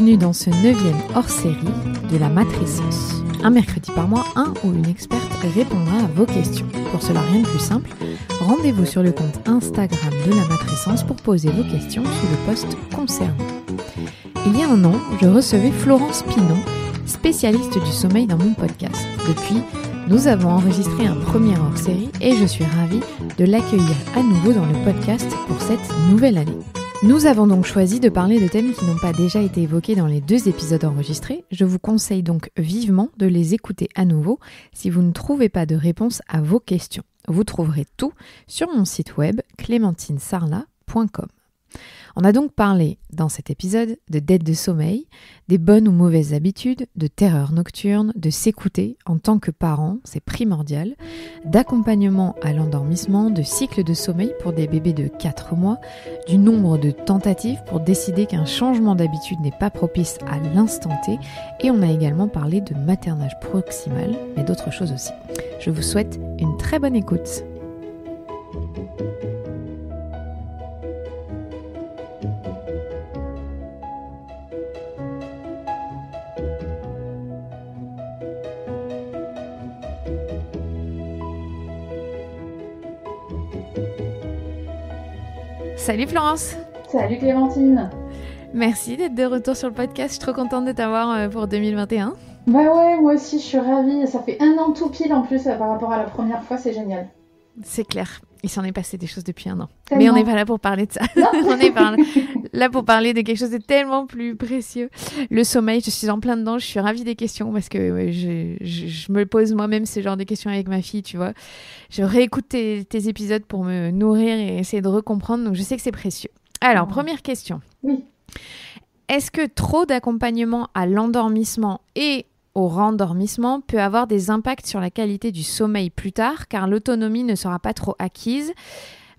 Bienvenue dans ce 9e hors-série de la matrescence. Un mercredi par mois, un ou une experte répondra à vos questions. Pour cela, rien de plus simple, rendez-vous sur le compte Instagram de la matrescence pour poser vos questions sous le post concerné. Il y a un an, je recevais Florence Pinon, spécialiste du sommeil dans mon podcast. Depuis, nous avons enregistré un premier hors-série et je suis ravie de l'accueillir à nouveau dans le podcast pour cette nouvelle année. Nous avons donc choisi de parler de thèmes qui n'ont pas déjà été évoqués dans les 2 épisodes enregistrés. Je vous conseille donc vivement de les écouter à nouveau si vous ne trouvez pas de réponse à vos questions. Vous trouverez tout sur mon site web clémentinesarlat.com. On a donc parlé dans cet épisode de dette de sommeil, des bonnes ou mauvaises habitudes, de terreur nocturne, de s'écouter en tant que parent, c'est primordial, d'accompagnement à l'endormissement, de cycle de sommeil pour des bébés de 4 mois, du nombre de tentatives pour décider qu'un changement d'habitude n'est pas propice à l'instant T, et on a également parlé de maternage proximal, mais d'autres choses aussi. Je vous souhaite une très bonne écoute. Salut Florence. Salut Clémentine. Merci d'être de retour sur le podcast, je suis trop contente de t'avoir pour 2021. Bah ouais, moi aussi je suis ravie, ça fait 1 an tout pile en plus par rapport à la première fois, c'est génial. C'est clair, il s'en est passé des choses depuis 1 an. Tellement. Mais on n'est pas là pour parler de ça, on est là pour parler de quelque chose de tellement plus précieux. Le sommeil, je suis en plein dedans, je suis ravie des questions parce que je me pose moi-même ce genre de questions avec ma fille, tu vois. Je réécoute tes épisodes pour me nourrir et essayer de recomprendre, donc je sais que c'est précieux. Alors, première question. Oui. Est-ce que trop d'accompagnement à l'endormissement et au rendormissement peut avoir des impacts sur la qualité du sommeil plus tard, car l'autonomie ne sera pas trop acquise,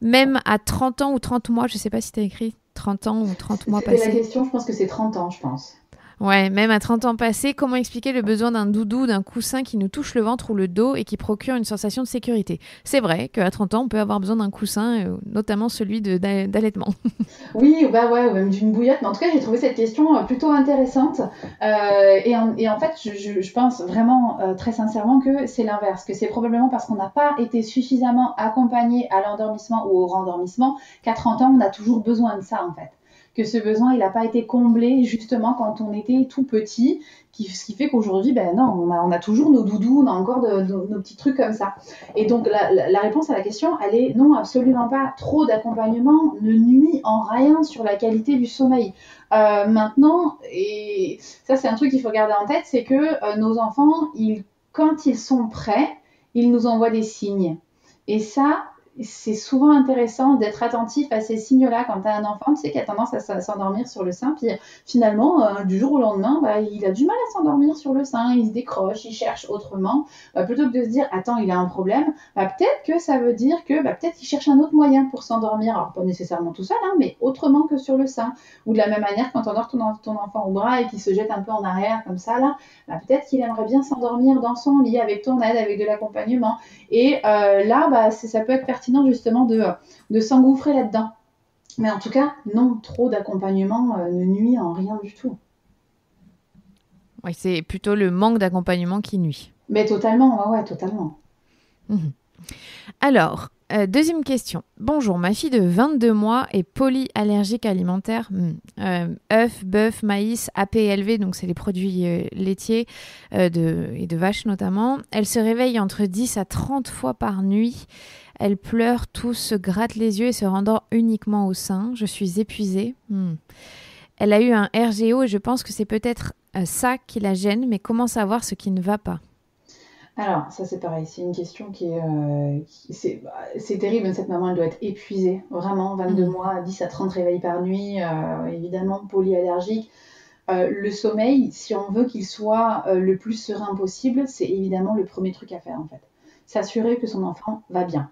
même à 30 ans ou 30 mois, je ne sais pas si tu as écrit 30 ans ou 30 mois passés. C'était la question, je pense que c'est 30 ans, je pense. Ouais, même à 30 ans passés, comment expliquer le besoin d'un doudou, d'un coussin qui nous touche le ventre ou le dos et qui procure une sensation de sécurité? C'est vrai qu'à 30 ans, on peut avoir besoin d'un coussin, notamment celui d'allaitement. Oui, bah ouais, ou même d'une bouillotte, mais en tout cas, j'ai trouvé cette question plutôt intéressante. Et en fait, je pense vraiment très sincèrement que c'est l'inverse, que c'est probablement parce qu'on n'a pas été suffisamment accompagné à l'endormissement ou au rendormissement qu'à 30 ans, on a toujours besoin de ça en fait. Que ce besoin, il n'a pas été comblé justement quand on était tout petit, ce qui fait qu'aujourd'hui, ben non, on a toujours nos doudous, on a encore nos petits trucs comme ça. Et donc, la réponse à la question, elle est non, absolument pas. Trop d'accompagnement ne nuit en rien sur la qualité du sommeil. Maintenant, et ça c'est un truc qu'il faut garder en tête, c'est que nos enfants, quand ils sont prêts, ils nous envoient des signes. Et ça, c'est souvent intéressant d'être attentif à ces signes-là quand tu as un enfant, tu sais, qui a tendance à s'endormir sur le sein, puis finalement, du jour au lendemain, bah, il a du mal à s'endormir sur le sein, il se décroche, il cherche autrement, plutôt que de se dire, attends, il a un problème, bah, peut-être que ça veut dire que peut-être qu'il cherche un autre moyen pour s'endormir, alors pas nécessairement tout seul, hein, mais autrement que sur le sein. Ou de la même manière, quand tu endors ton enfant au bras et qu'il se jette un peu en arrière comme ça, là, bah, peut-être qu'il aimerait bien s'endormir dans son lit avec ton aide, avec de l'accompagnement. Et là, bah, ça peut être pertinent justement de s'engouffrer là-dedans. Mais en tout cas, non, trop d'accompagnement ne nuit en rien du tout. Oui, c'est plutôt le manque d'accompagnement qui nuit. Mais totalement, ouais, totalement. Alors, deuxième question. Bonjour, ma fille de 22 mois est polyallergique alimentaire. œufs, bœuf, maïs, APLV, donc c'est les produits laitiers et de vaches notamment. Elle se réveille entre 10 à 30 fois par nuit. Elle pleure, tousse, se gratte les yeux et se rendort uniquement au sein. Je suis épuisée. Elle a eu un RGO et je pense que c'est peut-être ça qui la gêne, mais comment savoir ce qui ne va pas? Alors, ça c'est pareil, c'est une question qui est... c'est terrible, cette maman, elle doit être épuisée. Vraiment, 22 mois, 10 à 30 réveils par nuit, évidemment polyallergique. Le sommeil, si on veut qu'il soit le plus serein possible, c'est évidemment le premier truc à faire en fait. S'assurer que son enfant va bien.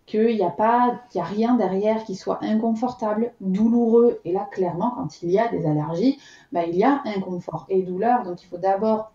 Qu'il n'y a rien derrière qui soit inconfortable, douloureux. Et là, clairement, quand il y a des allergies, il y a inconfort et douleur. Donc, il faut d'abord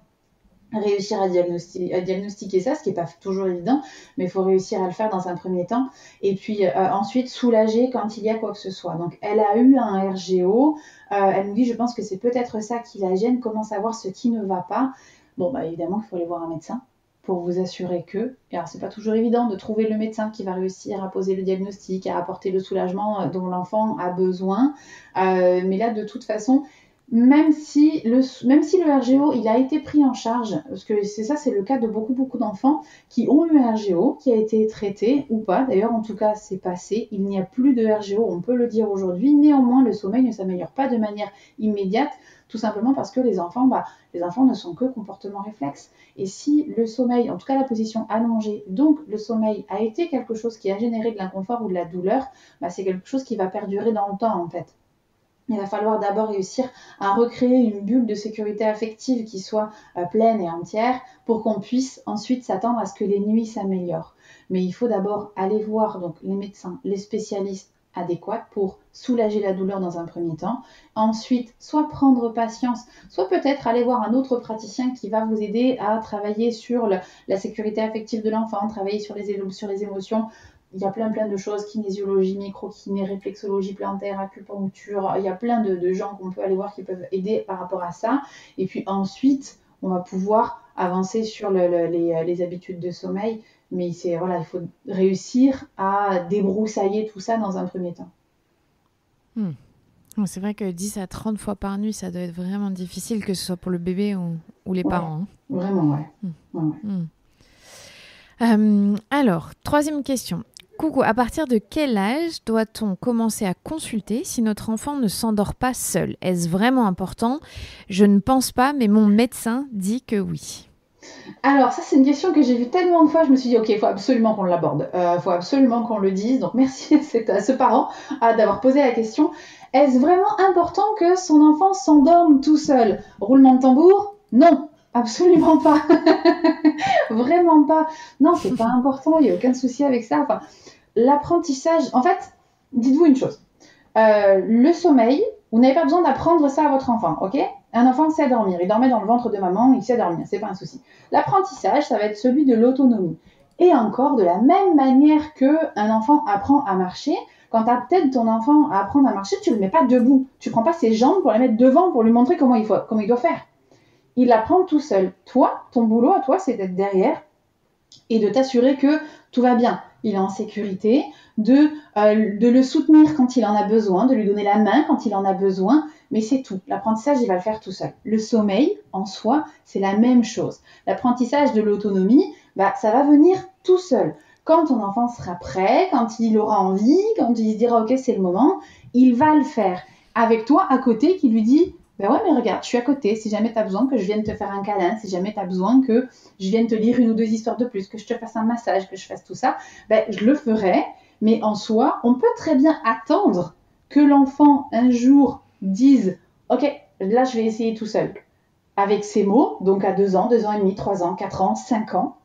réussir à diagnostiquer ça, ce qui n'est pas toujours évident, mais il faut réussir à le faire dans un premier temps. Et puis ensuite, soulager quand il y a quoi que ce soit. Donc, elle a eu un RGO. Elle nous dit, je pense que c'est peut-être ça qui la gêne. Comment savoir ce qui ne va pas? Bon, bah, évidemment qu'il faut aller voir un médecin pour vous assurer que... Et alors, c'est pas toujours évident de trouver le médecin qui va réussir à poser le diagnostic, à apporter le soulagement dont l'enfant a besoin. Mais là, de toute façon... Même si le RGO il a été pris en charge, parce que c'est le cas de beaucoup d'enfants qui ont eu un RGO, qui a été traité ou pas, d'ailleurs en tout cas c'est passé, il n'y a plus de RGO, on peut le dire aujourd'hui, néanmoins le sommeil ne s'améliore pas de manière immédiate, tout simplement parce que les enfants ne sont que comportement réflexe. Et si le sommeil, en tout cas la position allongée, donc le sommeil a été quelque chose qui a généré de l'inconfort ou de la douleur, c'est quelque chose qui va perdurer dans le temps en fait. Il va falloir d'abord réussir à recréer une bulle de sécurité affective qui soit pleine et entière pour qu'on puisse ensuite s'attendre à ce que les nuits s'améliorent. Mais il faut d'abord aller voir donc, les médecins, les spécialistes adéquats pour soulager la douleur dans un premier temps. Ensuite, soit prendre patience, soit peut-être aller voir un autre praticien qui va vous aider à travailler sur la sécurité affective de l'enfant, travailler sur les émotions. Il y a plein de choses, kinésiologie, microkiné, réflexologie plantaire, acupuncture. Il y a plein de gens qu'on peut aller voir qui peuvent aider par rapport à ça. Et puis ensuite, on va pouvoir avancer sur les habitudes de sommeil. Mais il faut réussir à débroussailler tout ça dans un premier temps. C'est vrai que 10 à 30 fois par nuit, ça doit être vraiment difficile, que ce soit pour le bébé ou les parents. Hein. Vraiment, ouais. Alors, troisième question. Coucou, à partir de quel âge doit-on commencer à consulter si notre enfant ne s'endort pas seul? Est-ce vraiment important? Je ne pense pas, mais mon médecin dit que oui. Alors ça c'est une question que j'ai vue tellement de fois, je me suis dit ok, il faut absolument qu'on l'aborde, faut absolument qu'on le dise, donc merci à ce parent d'avoir posé la question. Est-ce vraiment important que son enfant s'endorme tout seul? Roulement de tambour? Non, absolument pas. Vraiment pas. Non, c'est pas important, il n'y a aucun souci avec ça. Enfin, l'apprentissage, en fait, dites-vous une chose. Le sommeil, vous n'avez pas besoin d'apprendre ça à votre enfant, ok? Un enfant sait dormir, il dormait dans le ventre de maman, il sait dormir, c'est pas un souci. L'apprentissage, ça va être celui de l'autonomie. Et encore, de la même manière qu'un enfant apprend à marcher, quand tu as peut-être ton enfant à apprendre à marcher, tu ne le mets pas debout. Tu ne prends pas ses jambes pour les mettre devant, pour lui montrer comment il doit faire. Il apprend tout seul. Toi, ton boulot à toi, c'est d'être derrière et de t'assurer que tout va bien. Il est en sécurité, de le soutenir quand il en a besoin, de lui donner la main quand il en a besoin, mais c'est tout. L'apprentissage, il va le faire tout seul. Le sommeil, en soi, c'est la même chose. L'apprentissage de l'autonomie, ça va venir tout seul. Quand ton enfant sera prêt, quand il aura envie, quand il se dira « Ok, c'est le moment », il va le faire. Avec toi, à côté, qui lui dit « Ben ouais, mais regarde, je suis à côté. Si jamais tu as besoin que je vienne te faire un câlin, si jamais tu as besoin que je vienne te lire une ou deux histoires de plus, que je te fasse un massage, que je fasse tout ça, je le ferai. » Mais en soi, on peut très bien attendre que l'enfant, un jour, dise « Ok, là, je vais essayer tout seul. » Avec ses mots, donc à 2 ans, 2 ans et demi, 3 ans, 4 ans, 5 ans.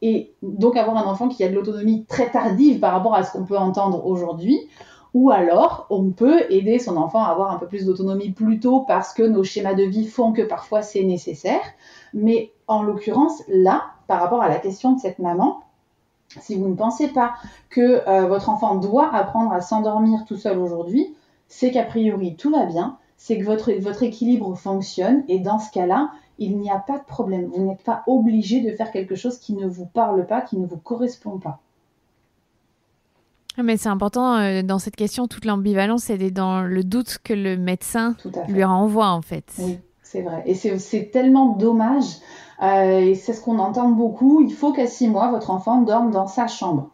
Et donc avoir un enfant qui a de l'autonomie très tardive par rapport à ce qu'on peut entendre aujourd'hui. Ou alors, on peut aider son enfant à avoir un peu plus d'autonomie plus tôt parce que nos schémas de vie font que parfois c'est nécessaire. Mais en l'occurrence, là, par rapport à la question de cette maman, si vous ne pensez pas que votre enfant doit apprendre à s'endormir tout seul aujourd'hui, c'est qu'a priori tout va bien, c'est que votre équilibre fonctionne et dans ce cas-là, il n'y a pas de problème. Vous n'êtes pas obligé de faire quelque chose qui ne vous parle pas, qui ne vous correspond pas. Mais c'est important dans cette question, toute l'ambivalence, elle est dans le doute que le médecin lui renvoie en fait. Oui, c'est vrai. Et c'est tellement dommage. Et c'est ce qu'on entend beaucoup. Il faut qu'à 6 mois, votre enfant dorme dans sa chambre.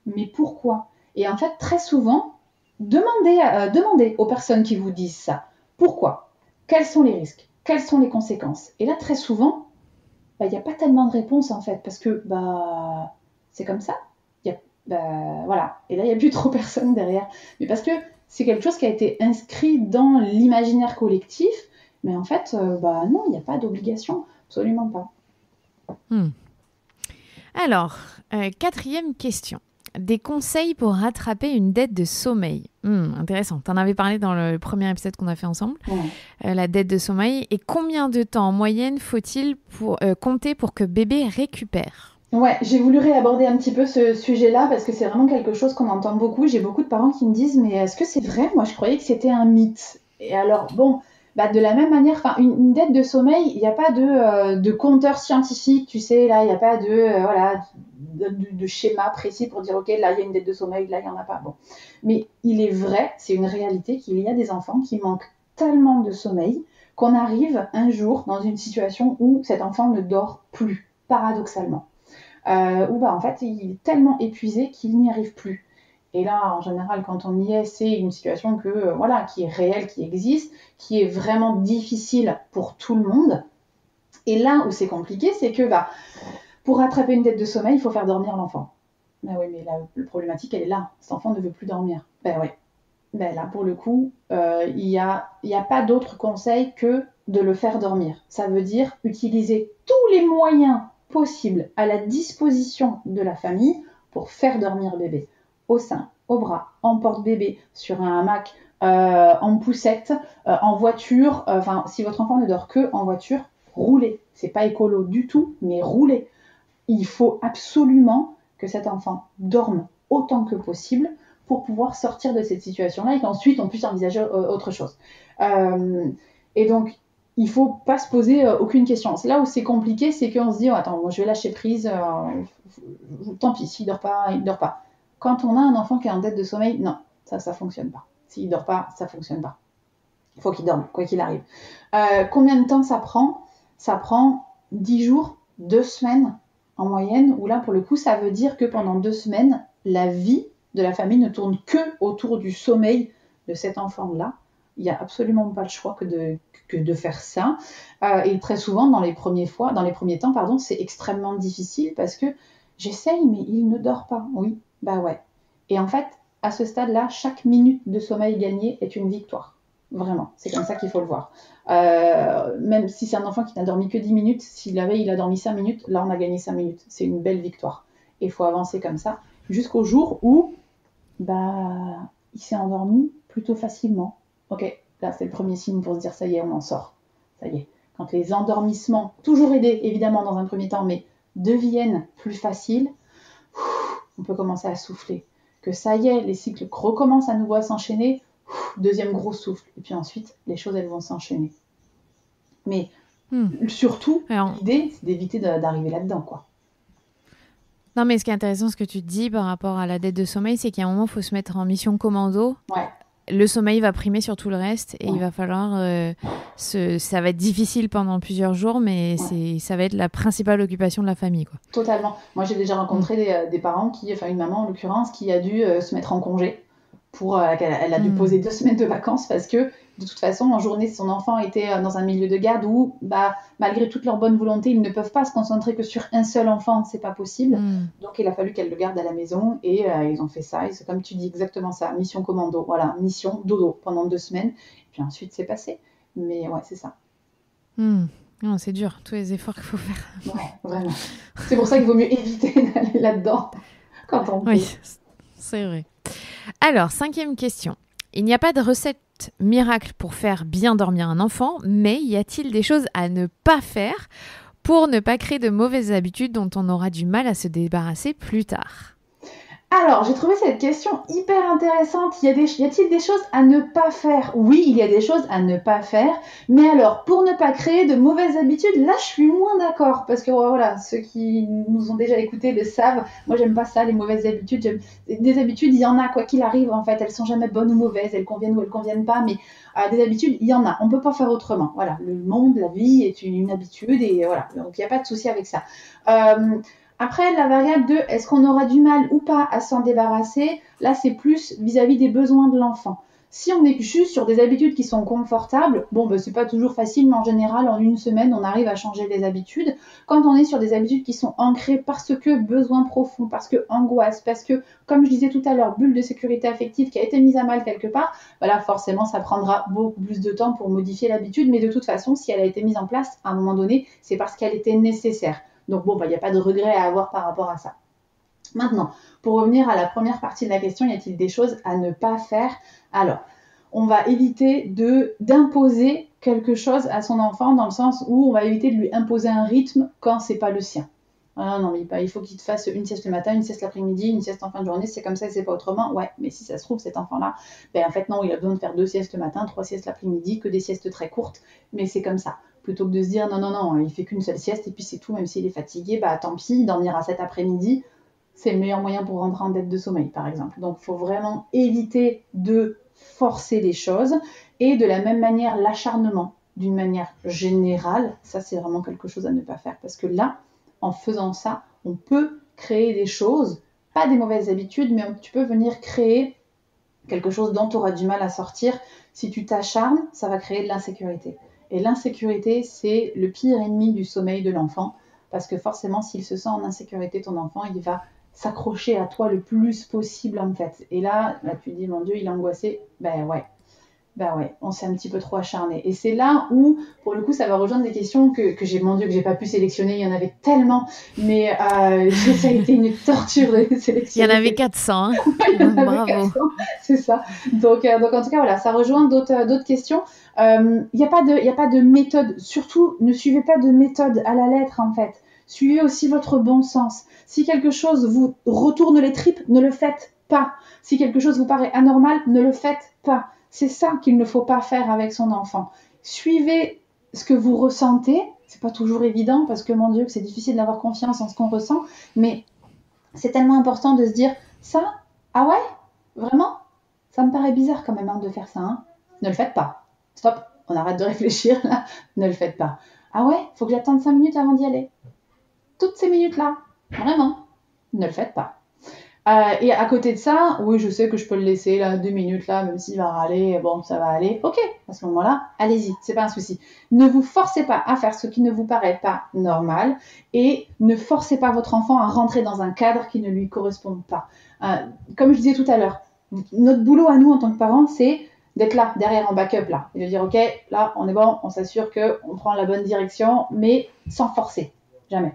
Mais pourquoi? Et en fait, très souvent, demandez aux personnes qui vous disent ça. Pourquoi? Quels sont les risques? Quelles sont les conséquences? Et là, très souvent, il n'y a pas tellement de réponses en fait, parce que c'est comme ça. Voilà. Et là, il n'y a plus trop personne derrière. Mais parce que c'est quelque chose qui a été inscrit dans l'imaginaire collectif, mais en fait, non, il n'y a pas d'obligation, absolument pas. Alors, 4e question. Des conseils pour rattraper une dette de sommeil. Intéressant. Tu en avais parlé dans le premier épisode qu'on a fait ensemble, la dette de sommeil. Et combien de temps en moyenne faut-il compter pour que bébé récupère ? Ouais, j'ai voulu réaborder un petit peu ce sujet-là parce que c'est vraiment quelque chose qu'on entend beaucoup. J'ai beaucoup de parents qui me disent mais est-ce que c'est vrai ? Moi, je croyais que c'était un mythe. Et alors, bon, de la même manière, une dette de sommeil, il n'y a pas de compteur scientifique, tu sais, là, il n'y a pas de schéma précis pour dire ok, là, il y a une dette de sommeil, là, il n'y en a pas. Bon. Mais il est vrai, c'est une réalité qu'il y a des enfants qui manquent tellement de sommeil qu'on arrive un jour dans une situation où cet enfant ne dort plus, paradoxalement. Où en fait il est tellement épuisé qu'il n'y arrive plus. Et là, en général, quand on y est, c'est une situation qui est réelle, qui existe, qui est vraiment difficile pour tout le monde. Et là où c'est compliqué, c'est que pour rattraper une dette de sommeil, il faut faire dormir l'enfant. Ben oui, mais la problématique, elle est là. Cet enfant ne veut plus dormir. Ben oui. Ben là, pour le coup, il y a pas d'autre conseil que de le faire dormir. Ça veut dire utiliser tous les moyens possible à la disposition de la famille pour faire dormir bébé. Au sein, au bras, en porte-bébé, sur un hamac, en poussette, en voiture. Si votre enfant ne dort que en voiture, roulez. C'est pas écolo du tout, mais roulez. Il faut absolument que cet enfant dorme autant que possible pour pouvoir sortir de cette situation-là et qu'ensuite on puisse envisager autre chose. Et donc, il ne faut pas se poser aucune question. C'est là où c'est compliqué, c'est qu'on se dit attends, moi je vais lâcher prise, tant pis, s'il ne dort pas, il ne dort pas. Quand on a un enfant qui est en dette de sommeil, non, ça ne fonctionne pas. S'il ne dort pas, ça ne fonctionne pas. Il faut qu'il dorme, quoi qu'il arrive. Combien de temps ça prend ? Ça prend 10 jours, 2 semaines en moyenne, où là, pour le coup, ça veut dire que pendant 2 semaines, la vie de la famille ne tourne que autour du sommeil de cet enfant-là. Il n'y a absolument pas le choix que de faire ça. Et très souvent, dans les premiers temps, c'est extrêmement difficile parce que j'essaye, mais il ne dort pas. Oui, ouais. Et en fait, à ce stade-là, chaque minute de sommeil gagnée est une victoire. Vraiment, c'est comme ça qu'il faut le voir. Même si c'est un enfant qui n'a dormi que 10 minutes, si la veille il a dormi 5 minutes, là on a gagné 5 minutes. C'est une belle victoire. Et il faut avancer comme ça jusqu'au jour où il s'est endormi plutôt facilement. Ok, là c'est le premier signe pour se dire ça y est, on en sort. Ça y est. Quand les endormissements, toujours aidés évidemment dans un premier temps, mais deviennent plus faciles, on peut commencer à souffler. Que ça y est, les cycles recommencent à nouveau à s'enchaîner, deuxième gros souffle. Et puis ensuite, les choses elles vont s'enchaîner. Mais surtout, l'idée c'est d'éviter d'arriver là-dedans, quoi. Non, mais ce qui est intéressant, ce que tu dis par rapport à la dette de sommeil, c'est qu'à un moment, il faut se mettre en mission commando. Ouais. Le sommeil va primer sur tout le reste et il va falloir... ça va être difficile pendant plusieurs jours, mais ça va être la principale occupation de la famille, quoi. Totalement. Moi, j'ai déjà rencontré des parents une maman en l'occurrence, qui a dû se mettre en congé. Elle a dû poser 2 semaines de vacances parce que de toute façon en journée son enfant était dans un milieu de garde où malgré toute leur bonne volonté ils ne peuvent pas se concentrer que sur un seul enfant, c'est pas possible. Donc il a fallu qu'elle le garde à la maison et ils ont fait ça et c'est comme tu dis exactement ça, mission commando, voilà, mission dodo pendant 2 semaines et puis ensuite c'est passé, mais ouais c'est ça. Non, c'est dur, tous les efforts qu'il faut faire. Ouais, vraiment. C'est pour ça qu'il vaut mieux éviter d'aller là-dedans quand on peut. Oui, c'est vrai. Alors, 5e question. Il n'y a pas de recette miracle pour faire bien dormir un enfant, mais y a-t-il des choses à ne pas faire pour ne pas créer de mauvaises habitudes dont on aura du mal à se débarrasser plus tard ? Alors, j'ai trouvé cette question hyper intéressante. Y a-t-il des choses à ne pas faire ? Oui, il y a des choses à ne pas faire. Mais alors, pour ne pas créer de mauvaises habitudes, là, je suis moins d'accord. Parce que voilà, ceux qui nous ont déjà écoutés le savent. Moi, j'aime pas ça, les mauvaises habitudes. Des habitudes, il y en a, quoi qu'il arrive, en fait. Elles sont jamais bonnes ou mauvaises. Elles conviennent ou elles conviennent pas. Mais des habitudes, il y en a. On peut pas faire autrement. Voilà, le monde, la vie est une habitude. Et voilà, donc il n'y a pas de souci avec ça. Après, la variable de est-ce qu'on aura du mal ou pas à s'en débarrasser, là, c'est plus vis-à-vis des besoins de l'enfant. Si on est juste sur des habitudes qui sont confortables, c'est pas toujours facile, mais en général, en 1 semaine, on arrive à changer les habitudes. Quand on est sur des habitudes qui sont ancrées parce que besoin profond, parce que angoisse, parce que, comme je disais tout à l'heure, bulle de sécurité affective qui a été mise à mal quelque part, là, forcément, ça prendra beaucoup plus de temps pour modifier l'habitude, mais de toute façon, si elle a été mise en place, à un moment donné, c'est parce qu'elle était nécessaire. Donc il n'y a pas de regret à avoir par rapport à ça. Maintenant, pour revenir à la première partie de la question, y a-t-il des choses à ne pas faire? Alors, on va éviter d'imposer quelque chose à son enfant dans le sens où on va éviter de lui imposer un rythme quand c'est pas le sien. Ah non, mais il faut qu'il te fasse une sieste le matin, une sieste l'après-midi, une sieste en fin de journée, c'est comme ça et c'est pas autrement. Ouais, mais si ça se trouve, cet enfant-là, ben en fait non, il a besoin de faire 2 siestes le matin, 3 siestes l'après-midi, que des siestes très courtes, mais c'est comme ça. Plutôt que de se dire non, il fait qu'une seule sieste et puis c'est tout, même s'il est fatigué, bah tant pis, il dormira cet après-midi. C'est le meilleur moyen pour rentrer en dette de sommeil, par exemple. Donc, il faut vraiment éviter de forcer les choses. Et de la même manière, l'acharnement, d'une manière générale, ça, c'est vraiment quelque chose à ne pas faire. Parce que là, en faisant ça, on peut créer des choses, pas des mauvaises habitudes, mais tu peux venir créer quelque chose dont tu auras du mal à sortir. Si tu t'acharnes, ça va créer de l'insécurité. Et l'insécurité, c'est le pire ennemi du sommeil de l'enfant. Parce que forcément, s'il se sent en insécurité, ton enfant, il va s'accrocher à toi le plus possible en fait. Et là tu dis mon Dieu, il est angoissé. Ben ouais, on s'est un petit peu trop acharné. Et c'est là où, pour le coup, ça va rejoindre des questions que j'ai pas pu sélectionner. Il y en avait tellement, mais ça a été une torture de les sélectionner. Il y en avait 400. Hein. Bravo. 400, c'est ça. Donc en tout cas, voilà, ça rejoint d'autres questions. Il n'y a pas de méthode. Surtout, ne suivez pas de méthode à la lettre en fait. Suivez aussi votre bon sens. Si quelque chose vous retourne les tripes, ne le faites pas. Si quelque chose vous paraît anormal, ne le faites pas. C'est ça qu'il ne faut pas faire avec son enfant. Suivez ce que vous ressentez. C'est pas toujours évident parce que, mon Dieu, que c'est difficile d'avoir confiance en ce qu'on ressent. Mais c'est tellement important de se dire, ça, ah ouais, vraiment? Ça me paraît bizarre quand même de faire ça. Hein. Ne le faites pas. Stop, on arrête de réfléchir là. Ne le faites pas. Ah ouais, faut que j'attende 5 minutes avant d'y aller. Toutes ces minutes-là, vraiment, ne le faites pas. Et à côté de ça, oui, je sais que je peux le laisser là 2 minutes là, même s'il va râler, bon, ça va aller. Ok, à ce moment-là, allez-y, c'est pas un souci. Ne vous forcez pas à faire ce qui ne vous paraît pas normal et ne forcez pas votre enfant à rentrer dans un cadre qui ne lui correspond pas. Comme je disais tout à l'heure, notre boulot à nous en tant que parents, c'est d'être là, derrière en backup là, et de dire ok, là on est bon, on s'assure qu'on prend la bonne direction, mais sans forcer, jamais.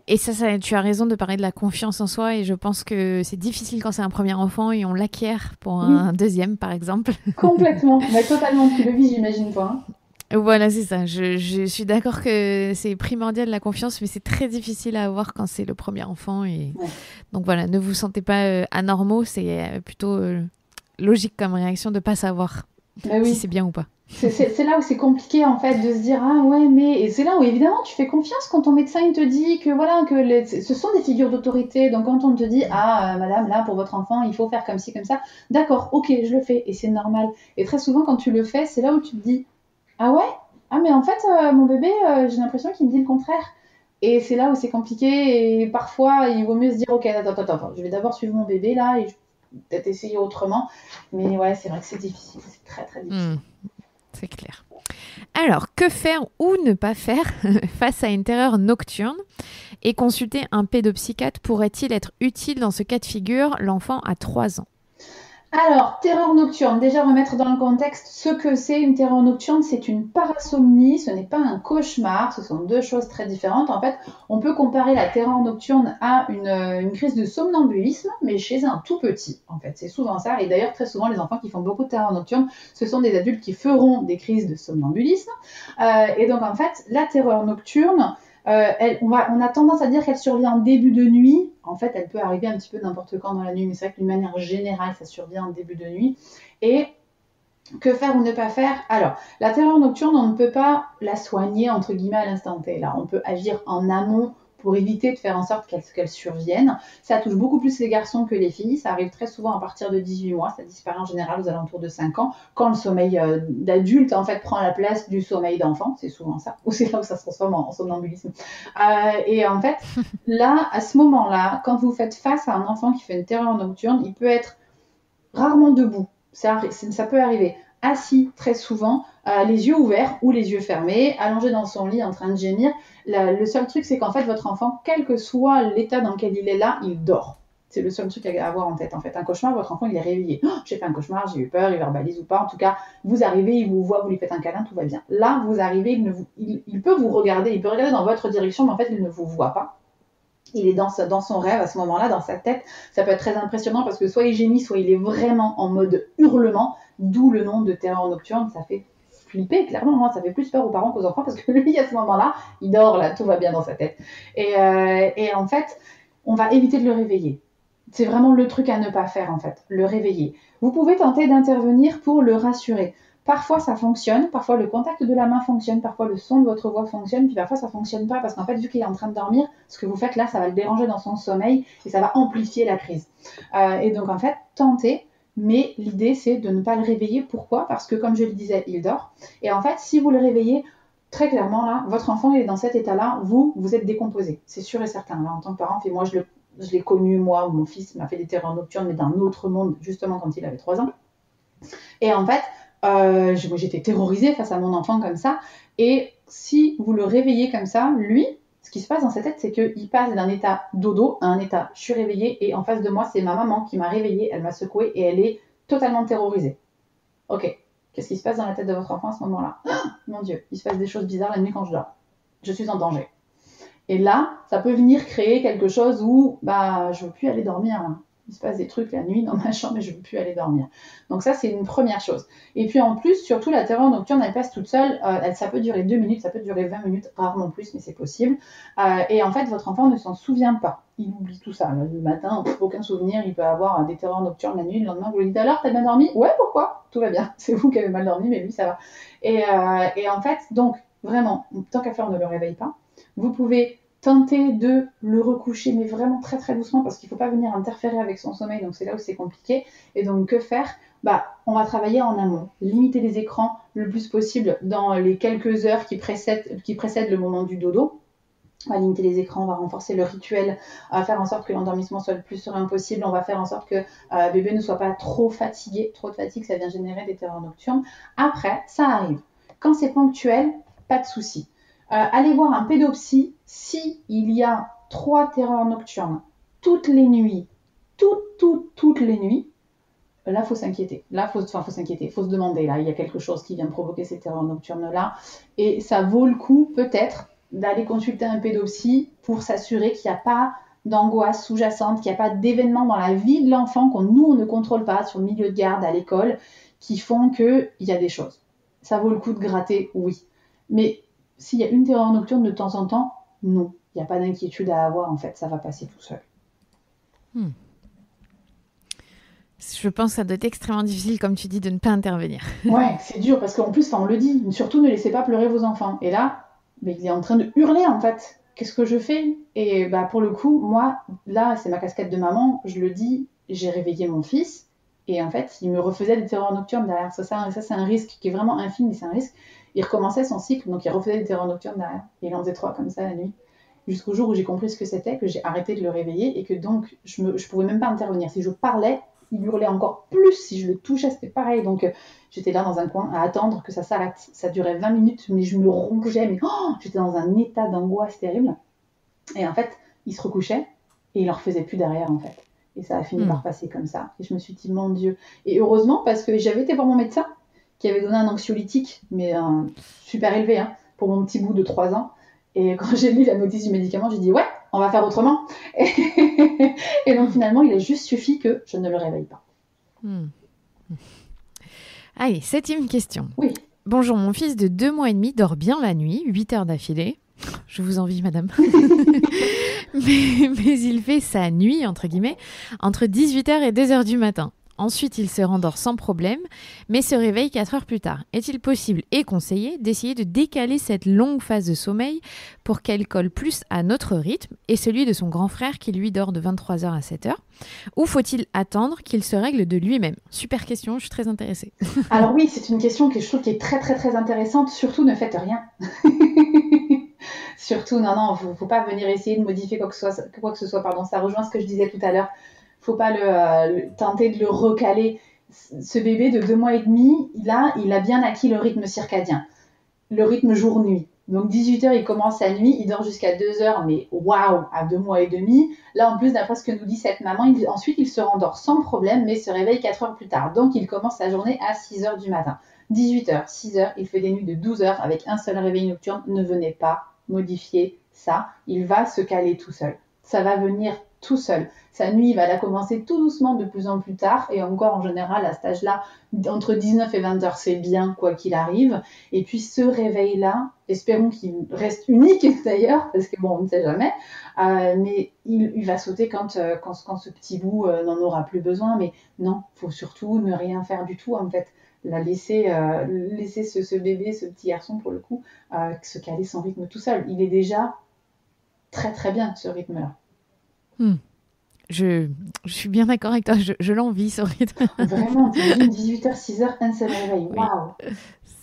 Et ça, tu as raison de parler de la confiance en soi et je pense que c'est difficile quand c'est un premier enfant et on l'acquiert pour un deuxième, par exemple. Complètement, mais totalement, tu le vis, j'imagine toi. Voilà, c'est ça. Je suis d'accord que c'est primordial la confiance, mais c'est très difficile à avoir quand c'est le premier enfant. Et... Ouais. Donc voilà, ne vous sentez pas anormaux, c'est plutôt logique comme réaction de ne pas savoir si c'est bien ou pas. C'est là où c'est compliqué en fait de se dire ah ouais mais et c'est là où évidemment tu fais confiance quand ton médecin il te dit que voilà que ce sont des figures d'autorité, donc quand on te dit ah madame là pour votre enfant il faut faire comme ci comme ça, d'accord, ok, je le fais et c'est normal. Et très souvent quand tu le fais, c'est là où tu te dis ah ouais, ah mais en fait mon bébé j'ai l'impression qu'il me dit le contraire. Et c'est là où c'est compliqué et parfois il vaut mieux se dire ok attends, je vais d'abord suivre mon bébé là et peut-être essayer autrement. Mais ouais, c'est vrai que c'est difficile, c'est très très difficile. C'est clair. Alors, que faire ou ne pas faire face à une terreur nocturne? Et consulter un pédopsychiatre pourrait-il être utile dans ce cas de figure? L'enfant a 3 ans. Alors, terreur nocturne, déjà remettre dans le contexte ce que c'est une terreur nocturne, c'est une parasomnie, ce n'est pas un cauchemar, ce sont 2 choses très différentes. En fait, on peut comparer la terreur nocturne à une crise de somnambulisme, mais chez un tout petit, en fait, c'est souvent ça. Et d'ailleurs, très souvent, les enfants qui font beaucoup de terreur nocturne, ce sont des adultes qui feront des crises de somnambulisme. Et donc, en fait, la terreur nocturne, on a tendance à dire qu'elle survient en début de nuit. En fait, elle peut arriver un petit peu n'importe quand dans la nuit, mais c'est vrai que d'une manière générale, ça survient en début de nuit. Et que faire ou ne pas faire? Alors, la terreur nocturne, on ne peut pas la soigner, entre guillemets, à l'instant T. Là, on peut agir en amont pour éviter de faire en sorte qu'elle survienne. Ça touche beaucoup plus les garçons que les filles. Ça arrive très souvent à partir de 18 mois. Ça disparaît en général aux alentours de 5 ans. Quand le sommeil d'adulte, en fait, prend la place du sommeil d'enfant. C'est souvent ça. Ou c'est là où ça se transforme en somnambulisme. Et en fait, là, à ce moment-là, quand vous faites face à un enfant qui fait une terreur nocturne, il peut être rarement debout. Ça peut arriver. Assis très souvent, les yeux ouverts ou les yeux fermés, allongé dans son lit en train de gémir. Le seul truc, c'est qu'en fait, votre enfant, quel que soit l'état dans lequel il est là, il dort. C'est le seul truc à avoir en tête. En fait, un cauchemar, votre enfant, il est réveillé. Oh, j'ai fait un cauchemar, j'ai eu peur, il verbalise ou pas. En tout cas, vous arrivez, il vous voit, vous lui faites un câlin, tout va bien. Là, vous arrivez, il peut vous regarder, il peut regarder dans votre direction, mais en fait, il ne vous voit pas. Il est dans son rêve à ce moment-là, dans sa tête. Ça peut être très impressionnant parce que soit il gémit, soit il est vraiment en mode hurlement, d'où le nom de terreur nocturne. Ça fait flipper, clairement. Hein. Ça fait plus peur aux parents qu'aux enfants parce que lui, à ce moment-là, il dort, là, tout va bien dans sa tête. Et en fait, on va éviter de le réveiller. C'est vraiment le truc à ne pas faire, en fait, le réveiller. Vous pouvez tenter d'intervenir pour le rassurer. Parfois, ça fonctionne, parfois le contact de la main fonctionne, parfois le son de votre voix fonctionne, puis parfois ça fonctionne pas parce qu'en fait, vu qu'il est en train de dormir, ce que vous faites là, ça va le déranger dans son sommeil et ça va amplifier la crise. Et donc, en fait, tentez, mais l'idée, c'est de ne pas le réveiller. Pourquoi ? Parce que, comme je le disais, il dort. Et en fait, si vous le réveillez, très clairement, là, votre enfant, il est dans cet état-là, vous êtes décomposé. C'est sûr et certain. Là, en tant que parent, et moi, je l'ai connu, moi, où mon fils m'a fait des terreurs nocturnes, mais d'un autre monde, justement, quand il avait 3 ans. Et en fait, j'étais terrorisée face à mon enfant comme ça. Et si vous le réveillez comme ça, lui, ce qui se passe dans sa tête, c'est qu'il passe d'un état dodo à un état je suis réveillée et en face de moi, c'est ma maman qui m'a réveillée, elle m'a secouée et elle est totalement terrorisée. Ok, qu'est-ce qui se passe dans la tête de votre enfant à ce moment-là ? Oh, mon Dieu, il se passe des choses bizarres la nuit quand je dors. Je suis en danger. Et là, ça peut venir créer quelque chose où je veux plus aller dormir. Là. Il se passe des trucs la nuit dans ma chambre et je veux plus aller dormir. Donc ça, c'est une première chose. Et puis en plus, surtout la terreur nocturne, elle passe toute seule. Ça peut durer 2 minutes, ça peut durer 20 minutes, rarement plus, mais c'est possible. Et en fait, votre enfant ne s'en souvient pas. Il oublie tout ça. Le matin, aucun souvenir. Il peut avoir des terreurs nocturnes la nuit. Le lendemain, vous lui dites alors, t'as bien dormi ? Ouais, pourquoi ? Tout va bien. C'est vous qui avez mal dormi, mais lui, ça va. Et en fait, donc, vraiment, tant qu'à faire, on ne le réveille pas. Vous pouvez tenter de le recoucher, mais vraiment très très doucement, parce qu'il ne faut pas venir interférer avec son sommeil, donc c'est là où c'est compliqué. Et donc, que faire ? On va travailler en amont, limiter les écrans le plus possible dans les quelques heures qui précèdent le moment du dodo. On va limiter les écrans, on va renforcer le rituel, faire en sorte que l'endormissement soit le plus serein possible, on va faire en sorte que bébé ne soit pas trop fatigué. Trop de fatigue, ça vient générer des terreurs nocturnes. Après, ça arrive. Quand c'est ponctuel, pas de souci. Allez voir un pédopsie si il y a 3 terreurs nocturnes toutes les nuits, toutes les nuits. Là, faut s'inquiéter. Là, faut s'inquiéter. Faut se demander. Là, il y a quelque chose qui vient provoquer ces terreurs nocturnes-là. Et ça vaut le coup, peut-être, d'aller consulter un pédopsie pour s'assurer qu'il n'y a pas d'angoisse sous-jacente, qu'il n'y a pas d'événements dans la vie de l'enfant qu'on ne contrôle pas sur le milieu de garde, à l'école, qui font qu'il y a des choses. Ça vaut le coup de gratter, oui. Mais s'il y a une terreur nocturne de temps en temps, non. Il n'y a pas d'inquiétude à avoir, en fait. Ça va passer tout seul. Je pense que ça doit être extrêmement difficile, comme tu dis, de ne pas intervenir. Ouais, c'est dur, parce qu'en plus, on le dit, surtout ne laissez pas pleurer vos enfants. Et là, il est en train de hurler, en fait. Qu'est-ce que je fais ? Et pour le coup, moi, là, c'est ma casquette de maman, je le dis, j'ai réveillé mon fils, et en fait, il me refaisait des terreurs nocturnes derrière. Ça, c'est un risque qui est vraiment infime, mais c'est un risque. Il recommençait son cycle, donc il refaisait des terreurs nocturnes derrière. Et il en faisait 3 comme ça la nuit. Jusqu'au jour où j'ai compris ce que c'était, que j'ai arrêté de le réveiller, et que donc, je pouvais même pas intervenir. Si je parlais, il hurlait encore plus. Si je le touchais, c'était pareil. Donc, j'étais là dans un coin à attendre que ça s'arrête. Ça durait 20 minutes, mais je me rongeais. Mais j'étais dans un état d'angoisse terrible. Et en fait, il se recouchait et il en refaisait plus derrière, en fait. Et ça a fini par passer comme ça. Et je me suis dit, mon Dieu. Et heureusement, parce que j'avais été voir mon médecin, qui avait donné un anxiolytique, mais super élevé, pour mon petit bout de 3 ans. Et quand j'ai lu la notice du médicament, j'ai dit, ouais, on va faire autrement. Et donc finalement, il a juste suffi que je ne le réveille pas. Allez, 7e question. Oui. Bonjour, mon fils de 2 mois et demi dort bien la nuit, 8 heures d'affilée. Je vous envie, madame. mais il fait sa nuit, entre guillemets, entre 18h et 2h du matin. Ensuite, il se rendort sans problème, mais se réveille 4 heures plus tard. Est-il possible et conseillé d'essayer de décaler cette longue phase de sommeil pour qu'elle colle plus à notre rythme et celui de son grand frère qui lui dort de 23h à 7h ? Ou faut-il attendre qu'il se règle de lui-même ? Super question, je suis très intéressée. Alors oui, c'est une question que je trouve qui est très très très intéressante. Surtout, ne faites rien. Surtout, non, faut pas venir essayer de modifier quoi que ce soit. Pardon, ça rejoint ce que je disais tout à l'heure. Faut pas tenter de le recaler. Ce bébé de 2 mois et demi, il a bien acquis le rythme circadien, le rythme jour-nuit. Donc 18h, il commence sa nuit, il dort jusqu'à 2h, mais waouh, à 2 mois et demi. Là, en plus, d'après ce que nous dit cette maman, ensuite, il se rendort sans problème, mais se réveille 4 heures plus tard. Donc, il commence sa journée à 6h du matin. 18h, 6h, il fait des nuits de 12 heures avec un seul réveil nocturne. Ne venez pas modifier ça. Il va se caler tout seul. Ça va venir tout seul. Sa nuit, il va la commencer tout doucement de plus en plus tard. Et encore, en général, à cet âge-là, entre 19 et 20 heures, c'est bien, quoi qu'il arrive. Et puis, ce réveil-là, espérons qu'il reste unique d'ailleurs, parce que bon, on ne sait jamais. Mais il va sauter quand ce petit bout n'en aura plus besoin. Mais non, il faut surtout ne rien faire du tout, en fait. Laisser ce bébé, ce petit garçon, pour le coup, se caler son rythme tout seul. Il est déjà très, très bien, ce rythme-là. Je suis bien d'accord avec toi, je l'envie ce rythme. Vraiment, 18h, 6h, un seul réveil. Waouh!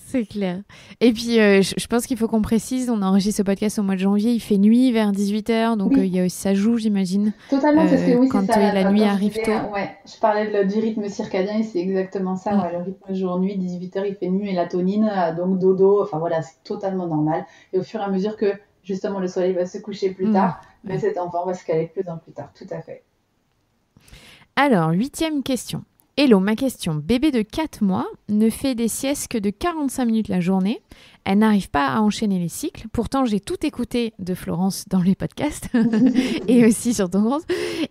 C'est clair. Et puis, je pense qu'il faut qu'on précise, on enregistre ce podcast au mois de janvier, il fait nuit vers 18h, donc Oui. ça joue, j'imagine. Totalement, parce que oui, quand c'est ça. la nuit arrive tôt. Ouais, je parlais du rythme circadien et c'est exactement ça. Ouais, le rythme jour-nuit, 18h, il fait nuit, mélatonine, donc dodo, enfin voilà, c'est totalement normal. Et au fur et à mesure que justement le soleil va se coucher plus tard, mais cet enfant va se caler de plus en plus tard, tout à fait. Alors, 8e question. Hello, ma question. Bébé de 4 mois ne fait des siestes que de 45 minutes la journée. Elle n'arrive pas à enchaîner les cycles. Pourtant, j'ai tout écouté de Florence dans les podcasts et aussi sur ton compte.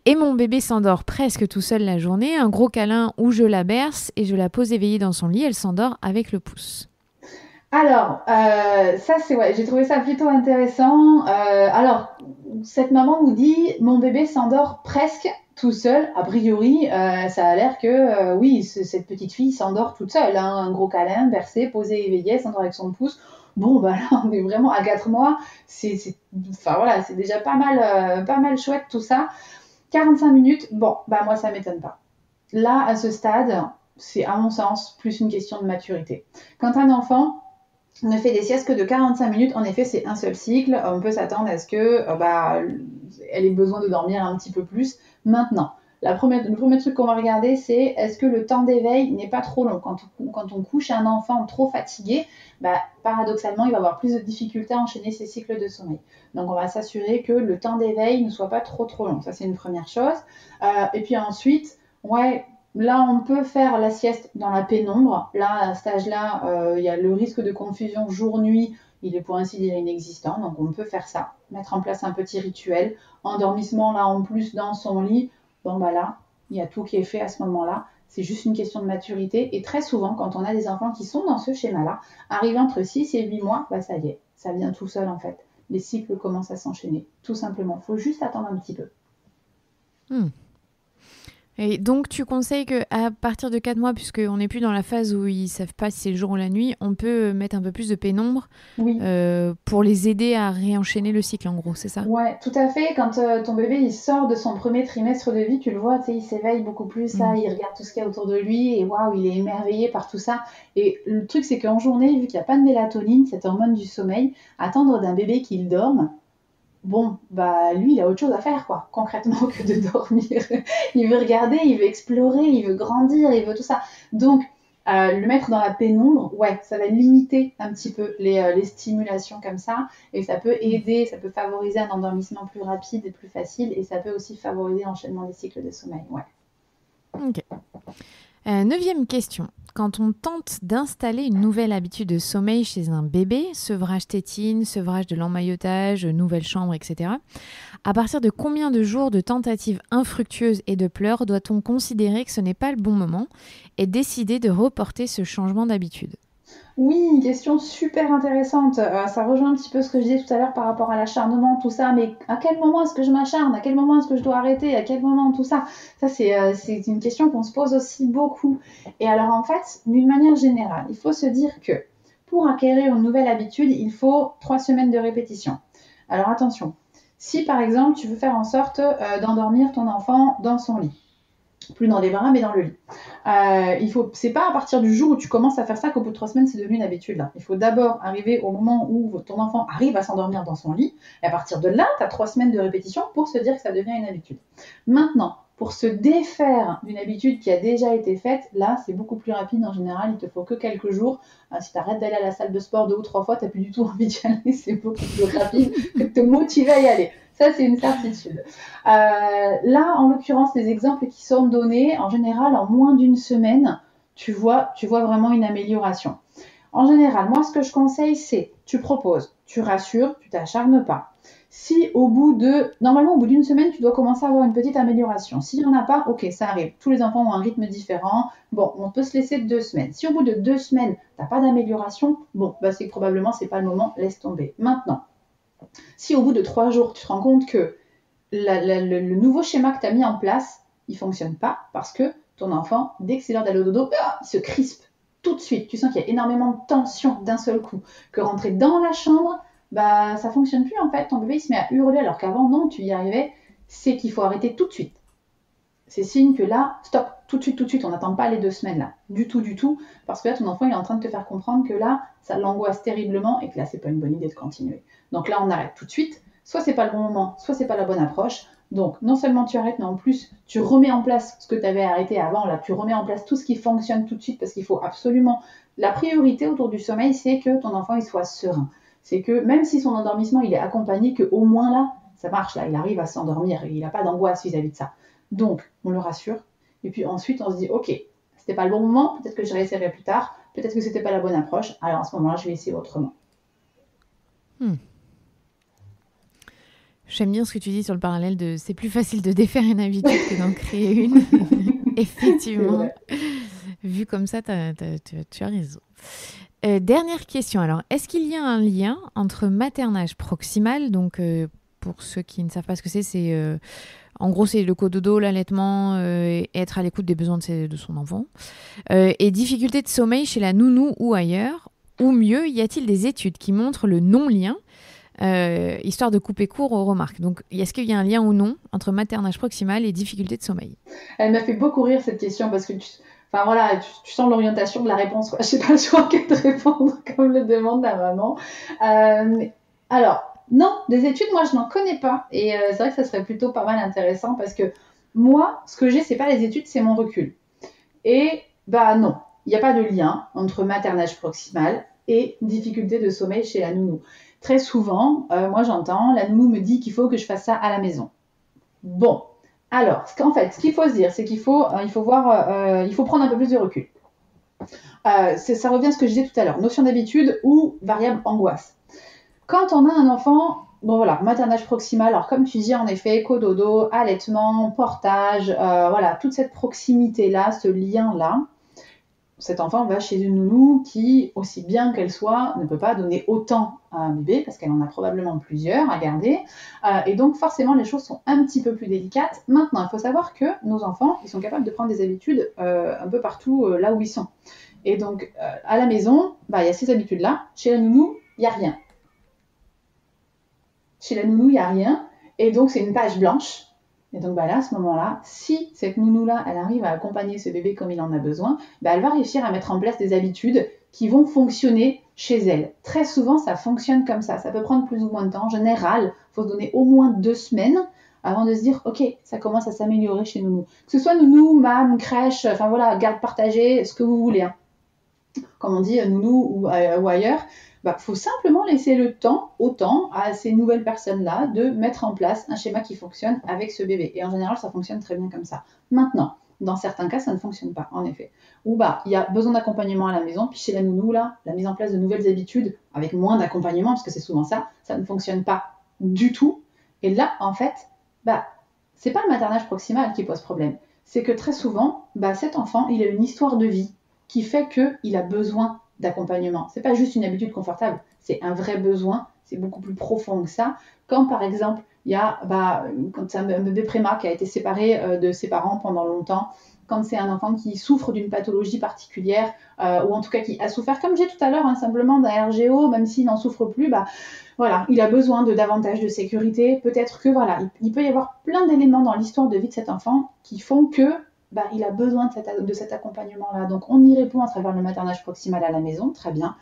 Et mon bébé s'endort presque tout seul la journée. Un gros câlin où je la berce et je la pose éveillée dans son lit. Elle s'endort avec le pouce. Alors, ça c'est ouais, j'ai trouvé ça plutôt intéressant. Alors, cette maman nous dit mon bébé s'endort presque tout seul. A priori, ça a l'air que oui, cette petite fille s'endort toute seule. Hein, un gros câlin, bercé, posé, éveillé, s'endort avec son pouce. Bon, bah là, on est vraiment à 4 mois. Enfin voilà, c'est déjà pas mal chouette tout ça. 45 minutes, bon, bah moi ça m'étonne pas. Là, à ce stade, c'est à mon sens plus une question de maturité. Quand un enfant ne fait des siestes que de 45 minutes. En effet, c'est un seul cycle. On peut s'attendre à ce que elle ait besoin de dormir un petit peu plus. Maintenant, le premier truc qu'on va regarder, c'est est-ce que le temps d'éveil n'est pas trop long. Quand on couche un enfant trop fatigué, paradoxalement, il va avoir plus de difficultés à enchaîner ses cycles de sommeil. Donc, on va s'assurer que le temps d'éveil ne soit pas trop long. Ça, c'est une première chose. Et puis ensuite, là, on peut faire la sieste dans la pénombre. Là, à cet âge-là, il y a le risque de confusion jour-nuit. Il est pour ainsi dire inexistant. Donc, on peut faire ça. Mettre en place un petit rituel. Endormissement, là, en plus, dans son lit. Bon, là, il y a tout qui est fait à ce moment-là. C'est juste une question de maturité. Et très souvent, quand on a des enfants qui sont dans ce schéma-là, arrivés entre 6 et 8 mois, ça y est, ça vient tout seul, en fait. Les cycles commencent à s'enchaîner. Tout simplement. Il faut juste attendre un petit peu. Et donc, tu conseilles qu'à partir de 4 mois, puisqu'on n'est plus dans la phase où ils ne savent pas si c'est le jour ou la nuit, on peut mettre un peu plus de pénombre pour les aider à réenchaîner le cycle, en gros, c'est ça? Ouais, tout à fait. Quand ton bébé il sort de son premier trimestre de vie, tu le vois, il s'éveille beaucoup plus, il regarde tout ce qu'il y a autour de lui et waouh, il est émerveillé par tout ça. Et le truc, c'est qu'en journée, vu qu'il n'y a pas de mélatonine, cette hormone du sommeil, attendre d'un bébé qu'il dorme, bon, lui, il a autre chose à faire, quoi, concrètement, que de dormir. Il veut regarder, il veut explorer, il veut grandir, il veut tout ça. Donc, le mettre dans la pénombre, ça va limiter un petit peu les stimulations comme ça, et ça peut aider, ça peut favoriser un endormissement plus rapide et plus facile, et ça peut aussi favoriser l'enchaînement des cycles de sommeil, Ok. 9e question. Quand on tente d'installer une nouvelle habitude de sommeil chez un bébé, sevrage tétine, sevrage de l'emmaillotage, nouvelle chambre, etc., à partir de combien de jours de tentatives infructueuses et de pleurs doit-on considérer que ce n'est pas le bon moment et décider de reporter ce changement d'habitude ? Oui, une question super intéressante. Ça rejoint un petit peu ce que je disais tout à l'heure par rapport à l'acharnement, tout ça. Mais à quel moment est-ce que je m'acharne? À quel moment est-ce que je dois arrêter? À quel moment tout ça? Ça, c'est une question qu'on se pose aussi beaucoup. Et alors, en fait, d'une manière générale, il faut se dire que pour acquérir une nouvelle habitude, il faut 3 semaines de répétition. Alors, attention. Si, par exemple, tu veux faire en sorte d'endormir ton enfant dans son lit, plus dans les bras, mais dans le lit. C'est pas à partir du jour où tu commences à faire ça qu'au bout de 3 semaines, c'est devenu une habitude. Là. Il faut d'abord arriver au moment où ton enfant arrive à s'endormir dans son lit. Et à partir de là, tu as 3 semaines de répétition pour se dire que ça devient une habitude. Maintenant, pour se défaire d'une habitude qui a déjà été faite, là, c'est beaucoup plus rapide en général. Il te faut que quelques jours. Si tu arrêtes d'aller à la salle de sport 2 ou 3 fois, tu n'as plus du tout envie d'y aller. C'est beaucoup plus rapide que de te motiver à y aller. Ça, c'est une certitude. Là, en l'occurrence, les exemples qui sont donnés, en général, en moins d'une semaine, tu vois vraiment une amélioration. En général, moi, ce que je conseille, c'est tu proposes, tu rassures, tu t'acharnes pas. Si normalement, au bout d'une semaine, tu dois commencer à avoir une petite amélioration. S'il n'y en a pas, ok, ça arrive. Tous les enfants ont un rythme différent. Bon, on peut se laisser 2 semaines. Si au bout de 2 semaines, tu n'as pas d'amélioration, bon, c'est que probablement, c'est pas le moment, laisse tomber. Maintenant, si au bout de 3 jours, tu te rends compte que le nouveau schéma que tu as mis en place, il ne fonctionne pas parce que ton enfant, dès que c'est l'heure d'aller au dodo, il se crispe tout de suite. Tu sens qu'il y a énormément de tension d'un seul coup. Que rentrer dans la chambre, ça fonctionne plus en fait. Ton bébé il se met à hurler alors qu'avant, non, tu y arrivais. C'est qu'il faut arrêter tout de suite. C'est signe que là, stop, tout de suite, on n'attend pas les 2 semaines là. Du tout. Parce que là, ton enfant il est en train de te faire comprendre que là, ça l'angoisse terriblement et que là, c'est pas une bonne idée de continuer. Donc là, on arrête tout de suite. Soit c'est pas le bon moment, soit c'est pas la bonne approche. Donc, non seulement tu arrêtes, mais en plus, tu remets en place ce que tu avais arrêté avant. Là, tu remets en place tout ce qui fonctionne tout de suite parce qu'il faut absolument... La priorité autour du sommeil, c'est que ton enfant, il soit serein. C'est que même si son endormissement, il est accompagné, qu'au moins là, ça marche, là, il arrive à s'endormir. Il n'a pas d'angoisse vis-à-vis de ça. Donc, on le rassure. Et puis ensuite, on se dit, ok, c'était pas le bon moment, peut-être que je réessayerai plus tard. Peut-être que c'était pas la bonne approche. Alors, à ce moment-là, je vais essayer autrement. J'aime bien ce que tu dis sur le parallèle de c'est plus facile de défaire une habitude que d'en créer une. Effectivement. Vu comme ça, tu as raison. Dernière question. Alors, est-ce qu'il y a un lien entre maternage proximal, donc pour ceux qui ne savent pas ce que c'est en gros, c'est le cododo, l'allaitement, être à l'écoute des besoins de son enfant, et difficulté de sommeil chez la nounou ou ailleurs, ou mieux, y a-t-il des études qui montrent le non-lien histoire de couper court aux remarques. Donc, est-ce qu'il y a un lien ou non entre maternage proximal et difficulté de sommeil? Elle m'a fait beaucoup rire cette question parce que tu sens l'orientation de la réponse. Je ne sais pas le choix qu'elle te répondre comme le demande la maman. Alors, non, des études, moi, je n'en connais pas. Et c'est vrai que ça serait plutôt pas mal intéressant parce que moi, ce que j'ai, c'est pas les études, c'est mon recul. Et non, il n'y a pas de lien entre maternage proximal et difficulté de sommeil chez la nounou. Très souvent, moi j'entends, la nounou me dit qu'il faut que je fasse ça à la maison. Bon, alors, ce qu'il faut se dire, c'est qu'il faut, il faut prendre un peu plus de recul. Ça revient à ce que je disais tout à l'heure, notion d'habitude ou variable angoisse. Quand on a un enfant, maternage proximal, alors comme tu dis en effet, cododo, allaitement, portage, toute cette proximité-là, ce lien-là, cet enfant va chez une nounou qui, aussi bien qu'elle soit, ne peut pas donner autant à un bébé parce qu'elle en a probablement plusieurs à garder. Et donc, forcément, les choses sont un petit peu plus délicates. Maintenant, il faut savoir que nos enfants, ils sont capables de prendre des habitudes un peu partout là où ils sont. Et donc, à la maison, il y a ces habitudes-là. Chez la nounou, il n'y a rien. Chez la nounou, il n'y a rien. Et donc, c'est une page blanche. Et donc là, à ce moment-là, si cette nounou-là, elle arrive à accompagner ce bébé comme il en a besoin, elle va réussir à mettre en place des habitudes qui vont fonctionner chez elle. Très souvent, ça fonctionne comme ça. Ça peut prendre plus ou moins de temps. En général, il faut se donner au moins 2 semaines avant de se dire, ok, ça commence à s'améliorer chez nounou. Que ce soit nounou, mam, crèche, garde partagée, ce que vous voulez. Hein. Comme on dit, nounou ou ailleurs. Faut simplement laisser le temps à ces nouvelles personnes-là de mettre en place un schéma qui fonctionne avec ce bébé. Et en général, ça fonctionne très bien comme ça. Maintenant, dans certains cas, ça ne fonctionne pas, en effet. Ou il y a besoin d'accompagnement à la maison, puis chez la nounou, là, la mise en place de nouvelles habitudes avec moins d'accompagnement, parce que c'est souvent ça ne fonctionne pas du tout. Et là, en fait, c'est pas le maternage proximal qui pose problème. C'est que très souvent, cet enfant, il a une histoire de vie qui fait qu'il a besoin d'accompagnement. C'est pas juste une habitude confortable, c'est un vrai besoin, c'est beaucoup plus profond que ça. Quand par exemple, il y a quand c'est un bébé préma qui a été séparé de ses parents pendant longtemps, quand c'est un enfant qui souffre d'une pathologie particulière, ou en tout cas qui a souffert, comme j'ai tout à l'heure, simplement d'un RGO, même s'il n'en souffre plus, il a besoin de davantage de sécurité. Peut-être que il peut y avoir plein d'éléments dans l'histoire de vie de cet enfant qui font que il a besoin de cet accompagnement-là. Donc, on y répond à travers le maternage proximal à la maison, très bien.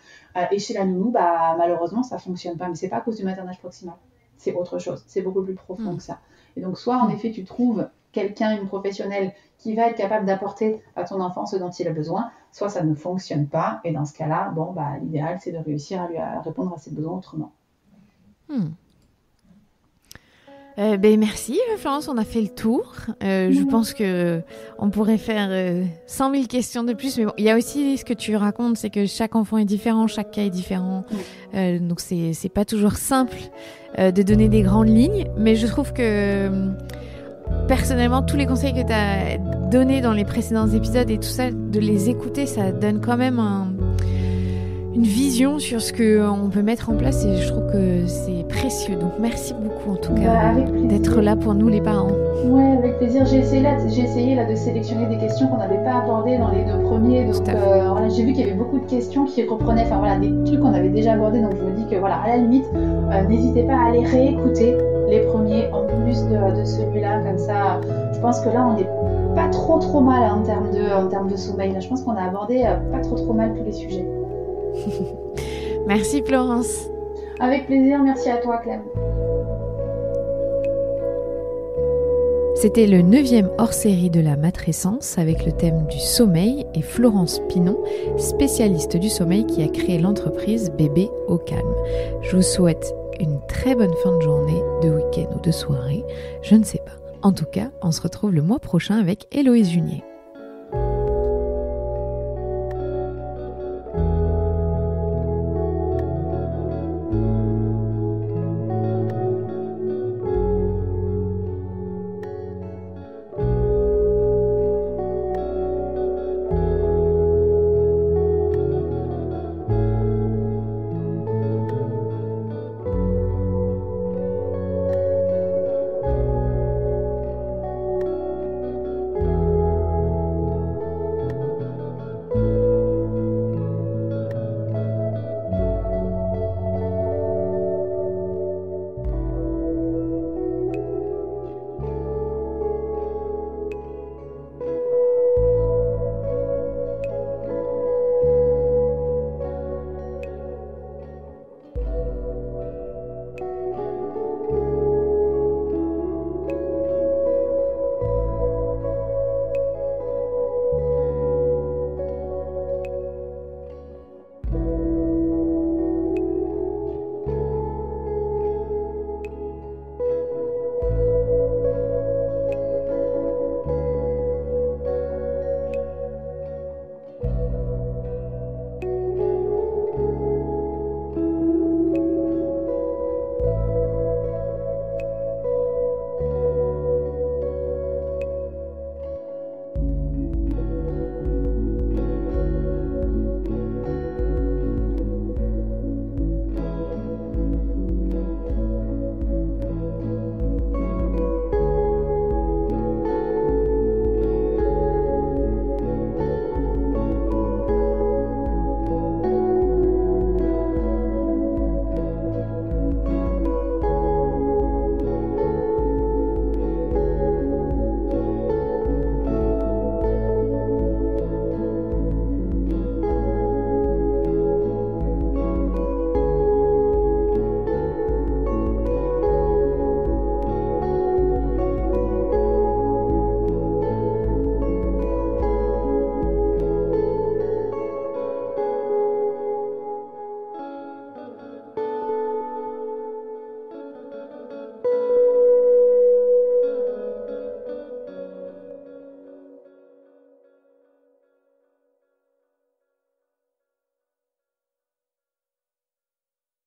Et chez la nounou, malheureusement, ça ne fonctionne pas. Mais ce n'est pas à cause du maternage proximal. C'est autre chose. C'est beaucoup plus profond que ça. Et donc, soit, en effet, tu trouves quelqu'un, une professionnelle qui va être capable d'apporter à ton enfant ce dont il a besoin, soit ça ne fonctionne pas. Et dans ce cas-là, l'idéal, c'est de réussir à répondre à ses besoins autrement. Merci Florence, on a fait le tour. Je pense qu'on pourrait faire 100 000 questions de plus, mais bon, il y a aussi ce que tu racontes, c'est que chaque enfant est différent, chaque cas est différent, donc c'est pas toujours simple de donner des grandes lignes, mais je trouve que personnellement, tous les conseils que tu as donnés dans les précédents épisodes et tout ça, de les écouter, ça donne quand même une vision sur ce qu'on peut mettre en place et je trouve que c'est précieux. Donc merci beaucoup en tout cas d'être là pour nous les parents. Ouais, avec plaisir. J'ai essayé de sélectionner des questions qu'on n'avait pas abordées dans les 2 premiers. Donc j'ai vu qu'il y avait beaucoup de questions qui reprenaient des trucs qu'on avait déjà abordés. Donc je me dis que à la limite, n'hésitez pas à aller réécouter les premiers en plus de celui-là. Comme ça, je pense que là on n'est pas trop mal en termes de sommeil. Là, je pense qu'on a abordé pas trop mal tous les sujets. Merci Florence. Avec plaisir, merci à toi Clem. C'était le 9e hors-série de la matrescence avec le thème du sommeil et Florence Pinon, spécialiste du sommeil qui a créé l'entreprise Bébé au calme. Je vous souhaite une très bonne fin de journée, de week-end ou de soirée, je ne sais pas. En tout cas, on se retrouve le mois prochain avec Héloïse Junier.